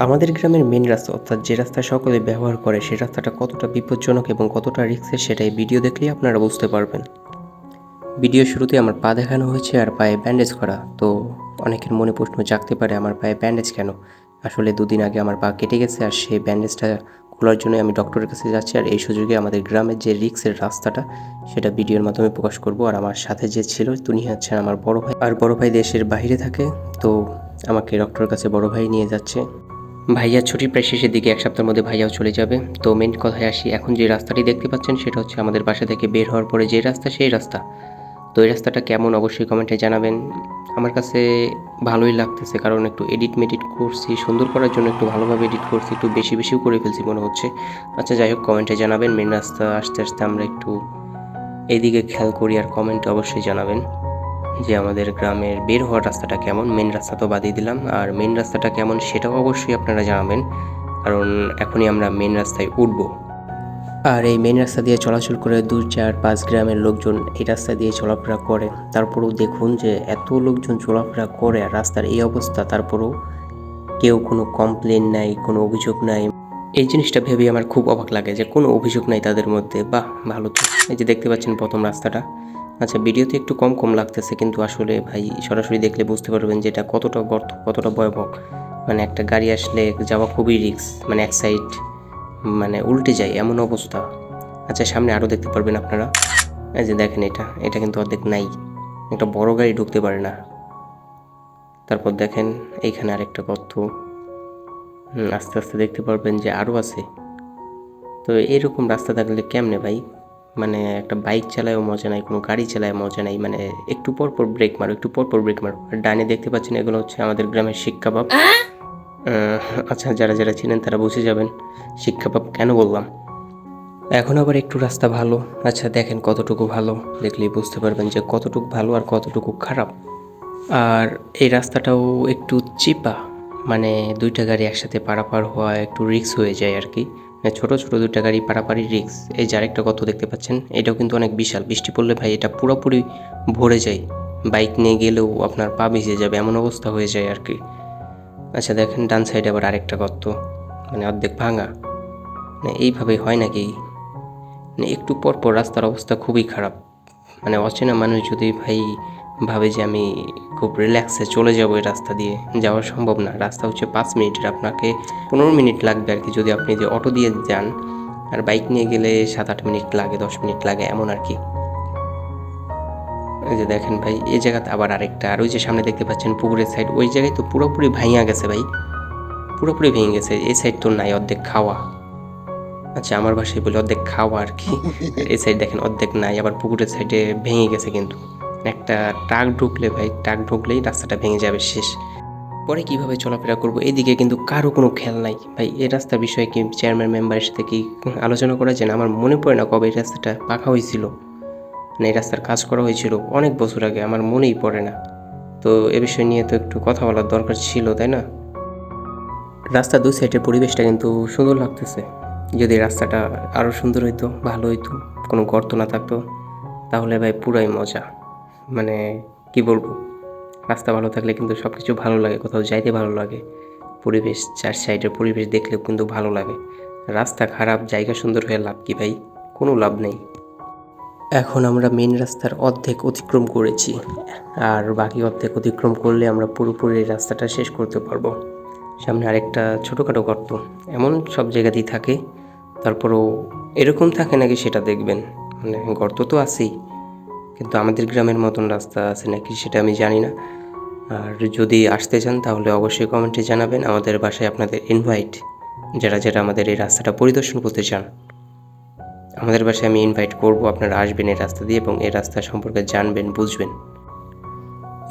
আমাদের গ্রামের মেন রাস্তা অর্থাৎ যে রাস্তা সকলে ব্যবহার করে সেই রাস্তাটা কতটা বিপজ্জনক এবং কতটা রিস্কের সেটাই ভিডিও দেখলেই আপনারা বুঝতে পারবেন। ভিডিও শুরুতে আমার পা দেখানো হয়েছে আর পায়ে ব্যান্ডেজ করা। তো অনেকের মনে প্রশ্ন জাগতে পারে আমার পায়ে ব্যান্ডেজ কেন? আসলে ২ দিন আগে আমার পা কেটে গেছে আর সেই ব্যান্ডেজটা খোলার জন্যই আমি ডক্টরের কাছে যাচ্ছি। আর এই সুযোগে আমাদের গ্রামের যে রিস্কের রাস্তাটা সেটা ভিডিওর মাধ্যমে প্রকাশ করব। আর আমার সাথে যে ছিল তিনি হচ্ছেন আমার বড় ভাই। আর বড় ভাই দেশের বাইরে থাকে, তো আমাকে ডক্টরের কাছে বড় ভাই নিয়ে যাচ্ছে। ভাইয়ার ছুটির প্রায় শেষের দিকে, ১ সপ্তাহের মধ্যে ভাইয়াও চলে যাবে। তো মেন কথায় আসি, এখন যে রাস্তাটি দেখতে পাচ্ছেন সেটা হচ্ছে আমাদের বাসা থেকে বের হওয়ার পরে যে রাস্তা সেই রাস্তা। তো এই রাস্তাটা কেমন অবশ্যই কমেন্টে জানাবেন। আমার কাছে ভালোই লাগতেছে, কারণ একটু এডিট মেডিট করছি, সুন্দর করার জন্য একটু ভালোভাবে এডিট করছি, একটু বেশিও করে ফেলছি মনে হচ্ছে। আচ্ছা যাই হোক, কমেন্টে জানাবেন। মেন রাস্তা আস্তে আস্তে আমরা একটু এইদিকে খেয়াল করি, আর কমেন্টে অবশ্যই জানাবেন যে আমাদের গ্রামের বের হওয়ার রাস্তাটা কেমন। মেন রাস্তা তো বাদই দিলাম, আর মেন রাস্তাটা কেমন সেটাও অবশ্যই আপনারা জানাবেন, কারণ এখনই আমরা মেন রাস্তায় উঠব। আর এই মেন রাস্তা দিয়ে চলাচল করে ২, ৪, ৫ গ্রামের লোকজন এই রাস্তা দিয়ে চলাফেরা করে। তারপরেও দেখুন যে এত লোকজন চলাফেরা করে আর রাস্তার এই অবস্থা, তারপরেও কেউ কোনো কমপ্লেন নাই, কোনো অভিযোগ নাই। এই জিনিসটা ভেবে আমার খুব অবাক লাগে যে কোনো অভিযোগ নাই তাদের মধ্যে। বাহ, ভালো তো। এই যে দেখতে পাচ্ছেন প্রথম রাস্তাটা। আচ্ছা, ভিডিওতে একটু কম লাগতেছে, কিন্তু আসলে ভাই সরাসরি দেখলে বুঝতে পারবেন যে এটা কতটা গর্ত, কতটা ভয়াবহ। মানে একটা গাড়ি আসলে যাওয়া খুবই রিস্ক, মানে এক সাইড মানে উল্টে যায় এমন অবস্থা। আচ্ছা, সামনে আরও দেখতে পারবেন আপনারা। এই যে দেখেন, এটা কিন্তু অর্ধেক নাই, একটা বড় গাড়ি ঢুকতে পারে না। তারপর দেখেন এইখানে আরেকটা গর্ত। আস্তে আস্তে দেখতে পারবেন যে আরও আছে। তো এরকম রাস্তা থাকলে কেমনে ভাই? মানে একটা বাইক চালায়ও মজা নাই, কোনো গাড়ি চালায় মজা নাই। মানে একটু পর পর ব্রেক মারো, একটু পর পর ব্রেক মারো। আর ডানে দেখতে পাচ্ছেন এগুলো হচ্ছে আমাদের গ্রামের শিক কাবাব। আচ্ছা, যারা চিনেন তারা বুঝে যাবেন শিক কাবাব কেন বললাম। এখন আবার একটু রাস্তা ভালো। আচ্ছা দেখেন কতটুকু ভালো, দেখলেই বুঝতে পারবেন যে কতটুকু ভালো আর কতটুকু খারাপ। আর এই রাস্তাটাও একটু চিপা, মানে ২টা গাড়ি একসাথে পারাপার হওয়া একটু রিস্ক হয়ে যায় আর কি। ছোট ২টা গাড়ি পারাপারই রিস্ক। এই যে আরেকটা গর্ত দেখতে পাচ্ছেন, এটাও কিন্তু অনেক বিশাল। বৃষ্টি পড়লে ভাই এটা পুরোপুরি ভরে যায়, বাইক নিয়ে গেলেও আপনার পা ভিজে যাবে এমন অবস্থা হয়ে যায় আর কি। আচ্ছা দেখেন ডান সাইডে আবার আরেকটা গর্ত, মানে অর্ধেক ভাঙা। মানে এইভাবে হয় নাকি? মানে একটু পর রাস্তার অবস্থা খুবই খারাপ। মানে অচেনা মানুষ যদি ভাই ভাবে যে আমি খুব রিল্যাক্সে চলে যাবো এই রাস্তা দিয়ে, যাওয়া সম্ভব না। রাস্তা হচ্ছে ৫ মিনিটের, আপনাকে ১৫ মিনিট লাগবে আর কি যদি আপনি যে অটো দিয়ে যান। আর বাইক নিয়ে গেলে ৭-৮ মিনিট লাগে, ১০ মিনিট লাগে এমন আর কি। এই যে দেখেন ভাই, এই জায়গাতে আবার আরেকটা, আর ওই যে সামনে দেখতে পাচ্ছেন পুকুরের সাইড, ওই জায়গায় তো পুরোপুরি ভাঙা গেছে ভাই, পুরোপুরি ভেঙে গেছে। এই সাইড তো নাই, অর্ধেক খাওয়া। আচ্ছা, আমার বাসায় বলে অর্ধেক খাওয়া আর কি। এই সাইড দেখেন অর্ধেক নাই, আবার পুকুরের সাইডে ভেঙে গেছে। কিন্তু একটা ট্রাক ঢুকলে ভাই, ট্রাক ঢুকলেই রাস্তাটা ভেঙে যাবে, শেষ। পরে কিভাবে চলাফেরা করবো এদিকে কিন্তু কারো কোনো খেয়াল নাই ভাই। এই রাস্তার বিষয়ে কি চেয়ারম্যান মেম্বারের সাথে কি আলোচনা করা যায় না? আমার মনে পড়ে না কবে এই রাস্তাটা পাকা হয়েছিল, মানে এই রাস্তার কাজ করা হয়েছিল অনেক বছর আগে, আমার মনেই পড়ে না। তো এ বিষয় নিয়ে তো একটু কথা বলার দরকার ছিল, তাই না? রাস্তার ২ সাইডের পরিবেশটা কিন্তু সুন্দর লাগতেছে। যদি রাস্তাটা আরও সুন্দর হইতো, ভালো হইতো, কোনো গর্ত না থাকতো, তাহলে ভাই পুরাই মজা। মানে কি বলবো, রাস্তা ভালো থাকলে কিন্তু সব কিছু ভালো লাগে, কোথাও যাইতে ভালো লাগে, পরিবেশ ৪ সাইডের পরিবেশ দেখলেও কিন্তু ভালো লাগে। রাস্তা খারাপ, জায়গা সুন্দর হয়ে লাভ কি ভাই? কোনো লাভ নেই। এখন আমরা মেন রাস্তার অর্ধেক অতিক্রম করেছি, আর বাকি অর্ধেক অতিক্রম করলে আমরা পুরোপুরি এই রাস্তাটা শেষ করতে পারবো। সামনে আরেকটা ছোটোখাটো গর্ত, এমন সব জায়গাতেই থাকে। তারপরেও এরকম থাকে নাকি সেটা দেখবেন। মানে গর্ত তো আছেই, কিন্তু আমাদের গ্রামের মতন রাস্তা আছে নাকি সেটা আমি জানি না। আর যদি আসতে চান তাহলে অবশ্যই কমেন্টে জানাবেন। আমাদের বাসায় আপনাদের ইনভাইট, যারা আমাদের এই রাস্তাটা পরিদর্শন করতে চান। আমাদের বাসায় আমি ইনভাইট করব, আপনারা আসবেন এই রাস্তা দিয়ে এবং এই রাস্তা সম্পর্কে জানবেন, বুঝবেন।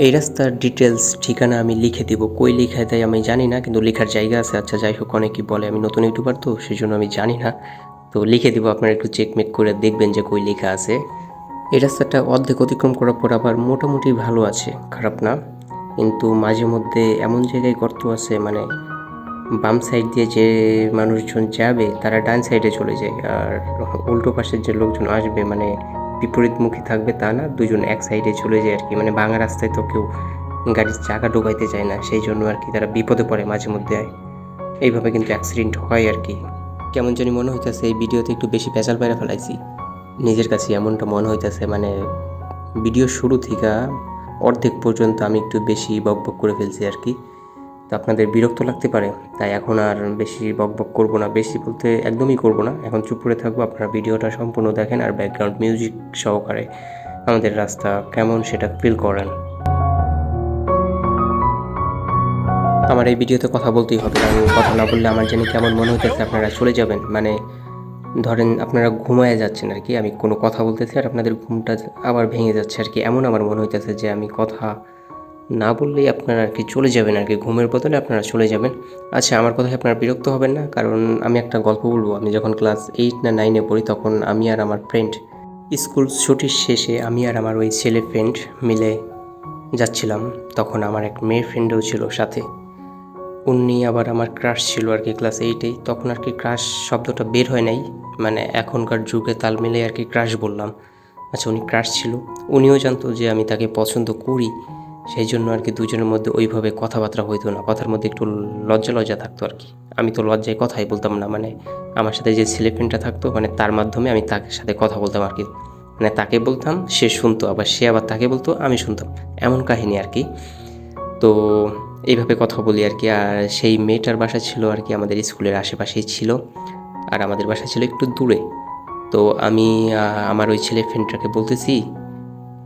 এই রাস্তার ডিটেলস ঠিকানা আমি লিখে দিব, কই লিখে দেয় আমি জানি না, কিন্তু লেখার জায়গা আছে। আচ্ছা যাই হোক, অনেকেই বলে আমি নতুন ইউটিউবার তো সেই জন্য আমি জানি না, তো লিখে দিব, আপনারা একটু চেকমেক করে দেখবেন যে কই লেখা আছে। এই রাস্তাটা অর্ধেক অতিক্রম করার পর আবার মোটামুটি ভালো আছে, খারাপ না। কিন্তু মাঝে মধ্যে এমন জায়গায় গর্ত আছে, মানে বাম সাইড দিয়ে যে মানুষজন যাবে তারা ডান সাইডে চলে যায়, আর উল্টো পাশের যে লোকজন আসবে মানে বিপরীতমুখী থাকবে তা না, দুজন এক সাইডে চলে যায় আর কি। মানে ভাঙা রাস্তায় তো কেউ গাড়ির চাকা ঢোকাইতে চায় না, সেই জন্য আর কি তারা বিপদে পড়ে মাঝে মধ্যে। এইভাবে কিন্তু অ্যাক্সিডেন্ট হয় আর কি। কেমন জানি মনে হইতেছে এই ভিডিওতে একটু বেশি পেঁচাল পেরে ফেলাইছি, নিজের কাছে এমনটা মনে হইতেছে। মানে ভিডিও শুরু থেকে অর্ধেক পর্যন্ত আমি একটু বেশি বকবক করে ফেলছি আর কি। তো আপনাদের বিরক্ত লাগতে পারে, তাই এখন আর বেশি বকবক করব না। বেশি বলতে একদমই করব না, এখন চুপ করে থাকবো। আপনারা ভিডিওটা সম্পূর্ণ দেখেন আর ব্যাকগ্রাউন্ড মিউজিক সহকারে আমাদের রাস্তা কেমন সেটা ফিল করেন। আমার এই ভিডিওতে কথা বলতেই হবে, কারণ কথা না বললে আমার জানি কেমন মনে হইতেছে আপনারা চলে যাবেন। মানে ধরেন আপনারা ঘুমায় যাচ্ছেন আর কি, আমি কোনো কথা বলতেছি আর আপনাদের ঘুমটা আবার ভেঙে যাচ্ছে আর কি, এমন আমার মনে হইতেছে যে আমি কথা না বললেই আপনারা আর কি চলে যাবেন আর কি, ঘুমের বদলে আপনারা চলে যাবেন। আচ্ছা, আমার কথায় আপনারা বিরক্ত হবেন না, কারণ আমি একটা গল্প বলবো। আমি যখন ক্লাস 8 না 9-এ পড়ি, তখন আমি আর আমার ফ্রেন্ড স্কুল ছুটির শেষে আমি আর আমার ওই ছেলে ফ্রেন্ড মিলে যাচ্ছিলাম। তখন আমার এক মেয়ে ফ্রেন্ডও ছিল সাথে, উনি আবার আমার ক্রাশ ছিল আর কি ক্লাস 8-এই। তখন আর কি ক্রাশ শব্দটা বের হয় নাই, মানে এখনকার যুগে তাল মিলে আর কি ক্রাশ বললাম। আচ্ছা, উনি ক্রাশ ছিল, উনিও জানতো যে আমি তাকে পছন্দ করি, সেই জন্য আর কি দুজনের মধ্যে ওইভাবে কথাবার্তা হইতো না, কথার মধ্যে একটু লজ্জা লজ্জা থাকতো আর কি। আমি তো লজ্জায় কথাই বলতাম না, মানে আমার সাথে যে ছেলে ফ্রেন্ডটা থাকতো, মানে তার মাধ্যমে আমি তার সাথে কথা বলতাম আর কি। মানে তাকে বলতাম, সে শুনতো, আবার সে আবার তাকে বলতো, আমি শুনতাম, এমন কাহিনী আর কি। তো এইভাবে কথা বলি আর কি। আর সেই মেয়েটার বাসা ছিল আর কি আমাদের স্কুলের আশেপাশেই ছিল, আর আমাদের বাসা ছিল একটু দূরে। তো আমি আমার ওই ছেলে ফ্রেন্ডটাকে বলতেছি,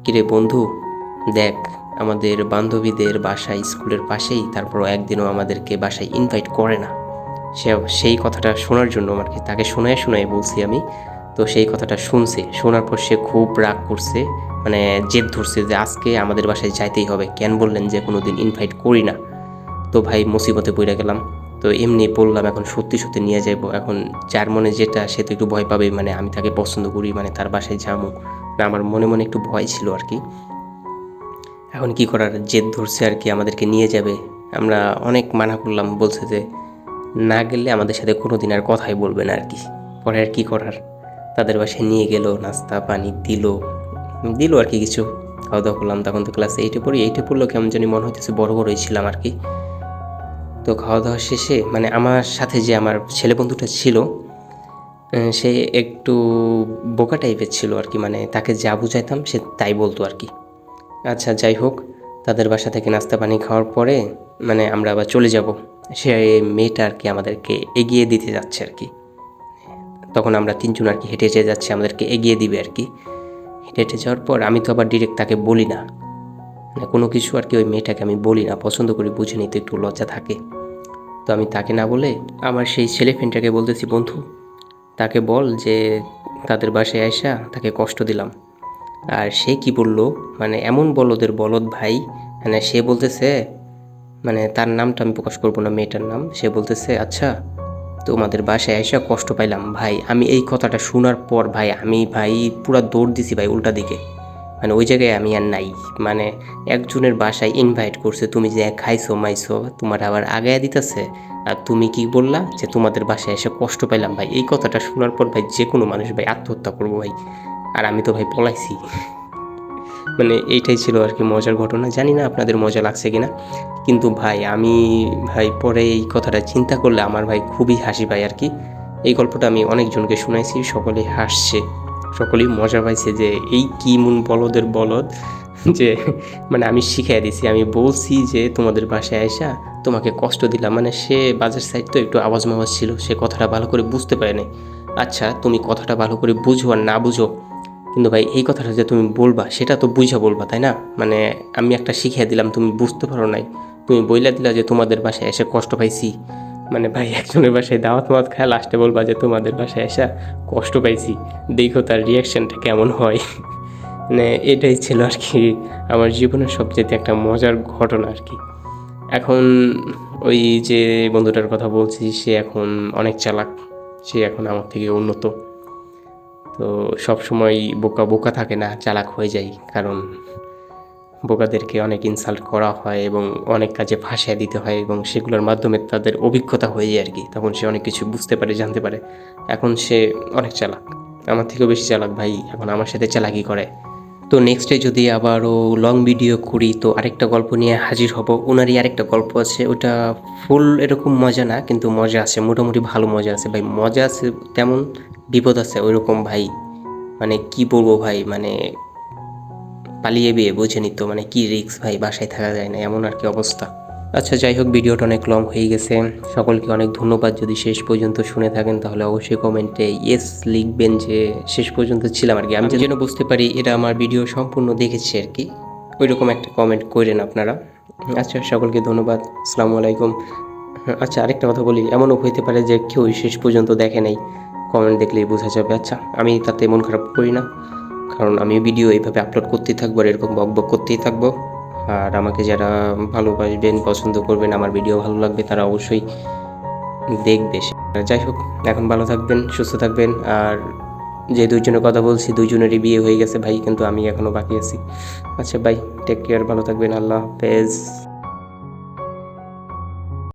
কিরে বন্ধু, দেখ আমাদের বান্ধবীদের বাসা স্কুলের পাশেই, তারপরও একদিনও আমাদেরকে বাসায় ইনভাইট করে না। সেই কথাটা শোনার জন্য আর কি তাকে শোনায় শোনায় বলছি আমি। তো সেই কথাটা শুনছে, শোনার পর সে খুব রাগ করছে, মানে জেদ ধরছে যে আজকে আমাদের বাসায় যাইতেই হবে, কেন বললেন যে কোনো দিন ইনভাইট করি না। তো ভাই মুসিবতে পড়ে গেলাম। তো এমনি বললাম এখন সত্যি সত্যি নিয়ে যাইবো। এখন যার মনে যেটা, সে তো একটু ভয় পাবে, মানে আমি তাকে পছন্দ করি, মানে তার বাসায় যাবো না, আমার মনে মনে একটু ভয় ছিল আর কি। এখন কি করার, জেদ ধরছে আর কি আমাদেরকে নিয়ে যাবে। আমরা অনেক মানা করলাম, বলছে যে না গেলে আমাদের সাথে কোনো দিন আর কথাই বলবে না আর কি। পরে আর কি করার, তাদের বাসায় নিয়ে গেল, নাস্তা পানি দিল দিল আর কি কিছু। খাওয়া দাওয়া করলাম। তখন তো ক্লাস 8-এ পড়ি, 8-এ পড়লেও কেমন জানি মনে হইতেছে বড় বড়ই ছিলাম আর কি। তো খাওয়া দাওয়া শেষে মানে আমার সাথে যে আমার ছেলে বন্ধুটা ছিল, সে একটু বোকা টাইপের ছিল আর কি, মানে তাকে যা বুঝাইতাম সে তাই বলতো আর কি। আচ্ছা যাই হোক, তাদের বাসা থেকে নাস্তা পানি খাওয়ার পরে মানে আমরা আবার চলে যাব। সে মেয়েটা আর কি আমাদেরকে এগিয়ে দিতে যাচ্ছে আর কি। তখন আমরা তিনজন আর কি হেঁটে হেঁটে যাচ্ছি, আমাদেরকে এগিয়ে দিবে আর কি। হেঁটে হেঁটে যাওয়ার পর আমি তো আবার ডিরেক্ট তাকে বলি না, মানে কোনো কিছু আর কি ওই মেয়েটাকে আমি বলি না, পছন্দ করি বুঝে নিই তো একটু লজ্জা থাকে। তো আমি তাকে না বলে আমার সেই ছেলে ফ্রেন্ডটাকে বলতেছি, বন্ধু তাকে বল যে তাদের বাসায় আইসা তাকে কষ্ট দিলাম। আর সে কি বলল, মানে এমন বলদের বলদ ভাই, মানে সে বলতেছে, মানে তার নামটা আমি প্রকাশ করবো না, মেয়েটার নাম। সে বলতেছে আচ্ছা তোমাদের বাসায় আইসা কষ্ট পাইলাম। ভাই আমি এই কথাটা শোনার পর ভাই আমি ভাই পুরা দৌড় দিছি ভাই উল্টা দিকে, মানে ওই জায়গায় আমি আর নাই। মানে একজনের বাসায় ইনভাইট করছে, তুমি যে খাইছো মাইছো, তোমার আবার আগায়া দিতেছে, আর তুমি কি বললা যে তোমাদের বাসায় এসে কষ্ট পাইলাম। ভাই এই কথাটা শোনার পর ভাই যে কোনো মানুষ ভাই আত্মহত্যা করবো ভাই। আর আমি তো ভাই পলাইছি। মানে এইটাই ছিল আর কি মজার ঘটনা। জানি না আপনাদের মজা লাগছে কিনা, কিন্তু ভাই আমি ভাই পরে এই কথাটা চিন্তা করলে আমার ভাই খুবই হাসি পায় আর কি। এই গল্পটা আমি অনেকজনকে শুনাইছি, সকলেই হাসছে, সকলেই মজা পাইছে যে এই কি মন বলদের বলদ, যে মানে আমি শিখিয়ে দিছি, আমি বলছি যে তোমাদের বাসায় আইসা তোমাকে কষ্ট দিলাম। মানে সে বাজার সাইড তো একটু আওয়াজ মাওয়াজ ছিল, সে কথাটা ভালো করে বুঝতে পারে নাই। আচ্ছা তুমি কথাটা ভালো করে বুঝো আর না বুঝো, কিন্তু ভাই এই কথাটা যে তুমি বলবা সেটা তো বুঝা বলবা, তাই না? মানে আমি একটা শিখিয়ে দিলাম, তুমি বুঝতে পারো নাই, তুমি বইলা দিলা যে তোমাদের বাসায় এসে কষ্ট পাইছি। মানে ভাই একজনের বাসায় দাওয়াত মাওয়াত খায়, লাস্টে বলবা যে তোমাদের বাসায় এসে কষ্ট পাইছি, দেখো তার রিয়াকশানটা কেমন হয়। মানে এটাই ছিল আর কি আমার জীবনের সবচেয়ে একটা মজার ঘটনা আর কি। এখন ওই যে বন্ধুটার কথা বলছি, সে এখন অনেক চালাক, সে এখন আমার থেকে উন্নত। তো সবসময় বোকা বোকা থাকে না, চালাক হয়ে যায়, কারণ বোকাদেরকে অনেক ইনসাল্ট করা হয় এবং অনেক কাজে ফাঁসিয়ে দিতে হয়, এবং সেগুলোর মাধ্যমে তাদের অভিজ্ঞতা হয়ে যায় আর কি, তখন সে অনেক কিছু বুঝতে পারে, জানতে পারে। এখন সে অনেক চালাক, আমার থেকেও বেশি চালাক ভাই, এখন আমার সাথে চালাকি করে। তো নেক্সটে যদি আবারও লং ভিডিও করি তো আরেকটা গল্প নিয়ে হাজির হব। ওনারই আরেকটা গল্প আছে, ওটা ফুল এরকম মজা না, কিন্তু মজা আছে, মোটামুটি ভালো মজা আছে ভাই। মজা আছে তেমন, বিপদ আছে ওইরকম ভাই। মানে কি বলবো ভাই, মানে পালিয়ে বিয়ে বোঝেনি তো, মানে কি রিস্ক ভাই, বাসায় থাকা যায় না এমন আর কি অবস্থা। আচ্ছা যাই হোক, ভিডিওটা অনেক লং হয়ে গেছে। সকলকে অনেক ধন্যবাদ। যদি শেষ পর্যন্ত শুনে থাকেন তাহলে অবশ্যই কমেন্টে ইয়েস লিখবেন যে শেষ পর্যন্ত ছিলাম আর কি, আমি যেন বুঝতে পারি এটা আমার ভিডিও সম্পূর্ণ দেখেছি আর কি। ওইরকম একটা কমেন্ট করেন আপনারা। আচ্ছা সকলকে ধন্যবাদ, আসসালামু আলাইকুম। আচ্ছা আরেকটা কথা বলি, এমনও হইতে পারে যে কেউ শেষ পর্যন্ত দেখে নাই, কমেন্ট দেখলেই বোঝা যাবে। আচ্ছা আমি তাতে মন খারাপ করি না, কারণ আমি ভিডিও এইভাবে আপলোড করতেই থাকবো আর এরকম বকবক করতেই থাকবো। আর আমাকে যারা ভালোবাসবেন, পছন্দ করবেন, আমার ভিডিও ভালো লাগবে, তারা অবশ্যই দেখবে। যাই হোক, এখন ভালো থাকবেন, সুস্থ থাকবেন। আর যে দুইজনের কথা বলছি দুইজনেরই বিয়ে হয়ে গেছে ভাই, কিন্তু আমি এখনও বাকি আছি। আচ্ছা ভাই, টেক কেয়ার, ভালো থাকবেন, আল্লাহ হাফেজ।